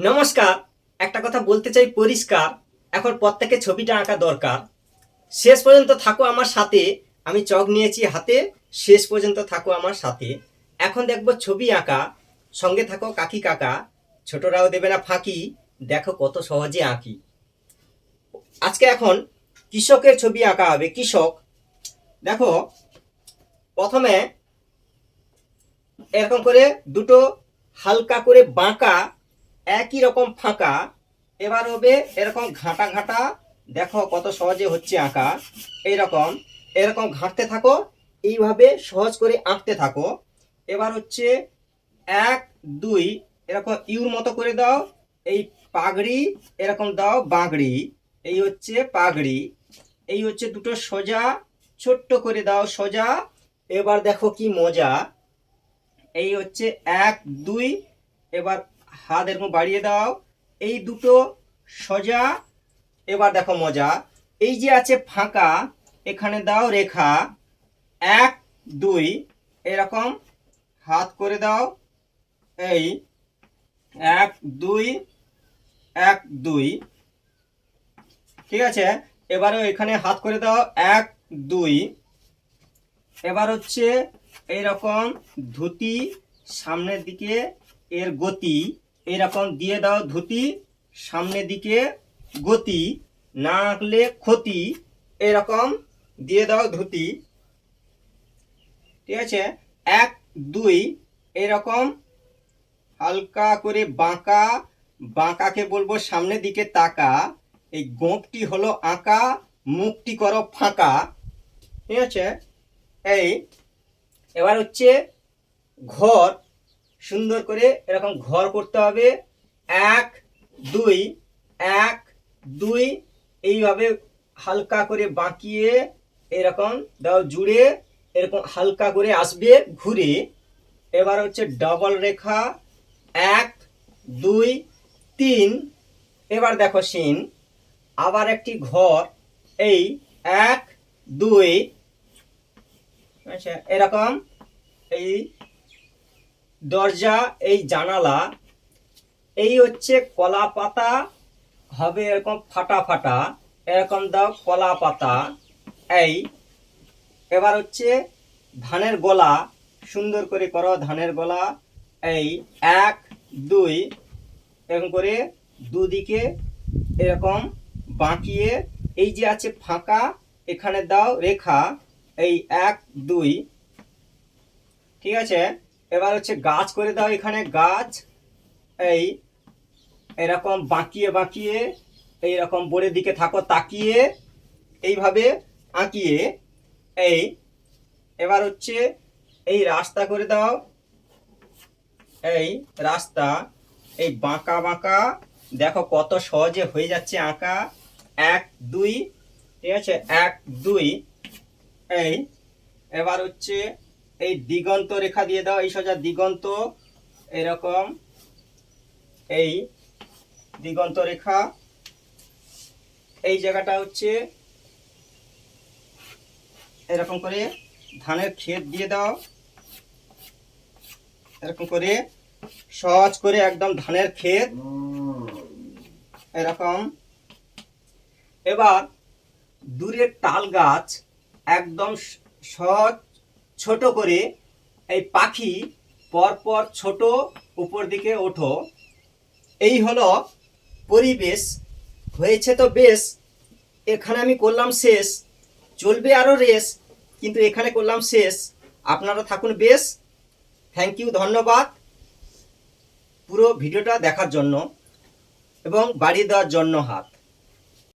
নমস্কার। একটা কথা বলতে চাই পরিষ্কার, এখন প্রত্যেকে ছবিটা আঁকা দরকার। শেষ পর্যন্ত থাকো আমার সাথে। আমি চক নিয়েছি হাতে, শেষ পর্যন্ত থাকো আমার সাথে। এখন দেখবো ছবি আঁকা, সঙ্গে থাকো কাকি কাকা। ছোটরাও দেবে না ফাঁকি, দেখো কত সহজে আঁকি। আজকে এখন কৃষকের ছবি আঁকা হবে। কৃষক, দেখো প্রথমে এরকম করে দুটো হালকা করে বাঁকা, একই রকম ফাঁকা। এবার হবে এরকম ঘাঁটা ঘাঁটা, দেখো কত সহজে হচ্ছে আঁকা। এইরকম এরকম ঘাঁটতে থাকো, এইভাবে সহজ করে আঁকতে থাকো। এবার হচ্ছে 1 2 এরকম ইউর মতো করে দাও। এই পাগড়ি এরকম দাও, বাগড়ি। এই হচ্ছে পাগড়ি। এই হচ্ছে দুটো সোজা, ছোট্ট করে দাও সোজা। এবার দেখো কি মজা। এই হচ্ছে 1 2, এবার হাত এরকম বাড়িয়ে দাও। এই দুটো সোজা। এবার দেখো মজা। এই যে আছে ফাঁকা, এখানে দাও রেখা। 1 2 এরকম হাত করে দাও। এই 1 2 1 2, ঠিক আছে। এবারে এখানে হাত করে দাও 1 2। এবার হচ্ছে এইরকম ধুতি, সামনের দিকে এর গতি এরকম দিয়ে দাও। ধুতি সামনের দিকে গতি, না আঁকলে ক্ষতি। এরকম দিয়ে দাও ধুতি, ঠিক আছে। 1 2 এরকম হালকা করে বাঁকা। বাঁকাকে বলবো সামনের দিকে তাকা। এই গোঁপটি হলো আঁকা, মুখটি করো ফাঁকা, ঠিক আছে। এই এবার হচ্ছে ঘর, সুন্দর করে এরকম ঘর করতে হবে। 1 2 1 2, এইভাবে হালকা করে বাঁকিয়ে এরকম দাও জুড়ে, এরকম হালকা করে আসবে ঘুরে। এবার হচ্ছে ডবল রেখা 1 2 3। এবার দেখো সিন, আবার একটি ঘর। এই 1 2, আচ্ছা এরকম। এই দরজা, এই জানালা। এই হচ্ছে কলা পাতা, হবে এরকম ফাটা ফাটা। এরকম দাও কলা পাতা। এই এবার হচ্ছে ধানের গলা, সুন্দর করে করো ধানের গলা। এই 1 2 এরকম করে দুদিকে এরকম বাঁকিয়ে, এই যে আছে ফাঁকা, এখানে দাও রেখা। এই 1 2, ঠিক আছে। এবার হচ্ছে গাছ করে দাও, এখানে গাছ। এই এরকম বাঁকিয়ে বাঁকিয়ে এইরকম বোর্ডের দিকে থাকো তাকিয়ে, এইভাবে আঁকিয়ে। এই এবার হচ্ছে এই রাস্তা করে দাও। এই রাস্তা, এই বাঁকা বাঁকা, দেখো কত সহজে হয়ে যাচ্ছে আঁকা। 1 2, ঠিক আছে। 1 2। এই এবার হচ্ছে এই দিগন্ত রেখা দিয়ে দাও, এই সোজা দিগন্ত এরকম। এই দিগন্ত রেখা, এই জায়গাটা হচ্ছে এরকম করে ধানের ক্ষেত দিয়ে দাও, এরকম করে সহজ করে একদম ধানের ক্ষেত এরকম। এবার দূরের তাল গাছ একদম সহজ ছোট করে, এই পাখি পরপর ছোট, উপর দিকে ওঠো। এই হলো পরিবেশ, হয়েছে তো বেশ। এখানে আমি করলাম শেষ, চলবে আরও রেস, কিন্তু এখানে করলাম শেষ। আপনারা থাকুন বেশ। থ্যাংক ইউ, ধন্যবাদ পুরো ভিডিওটা দেখার জন্য এবং বাড়িয়ে দেওয়ার জন্য হাত।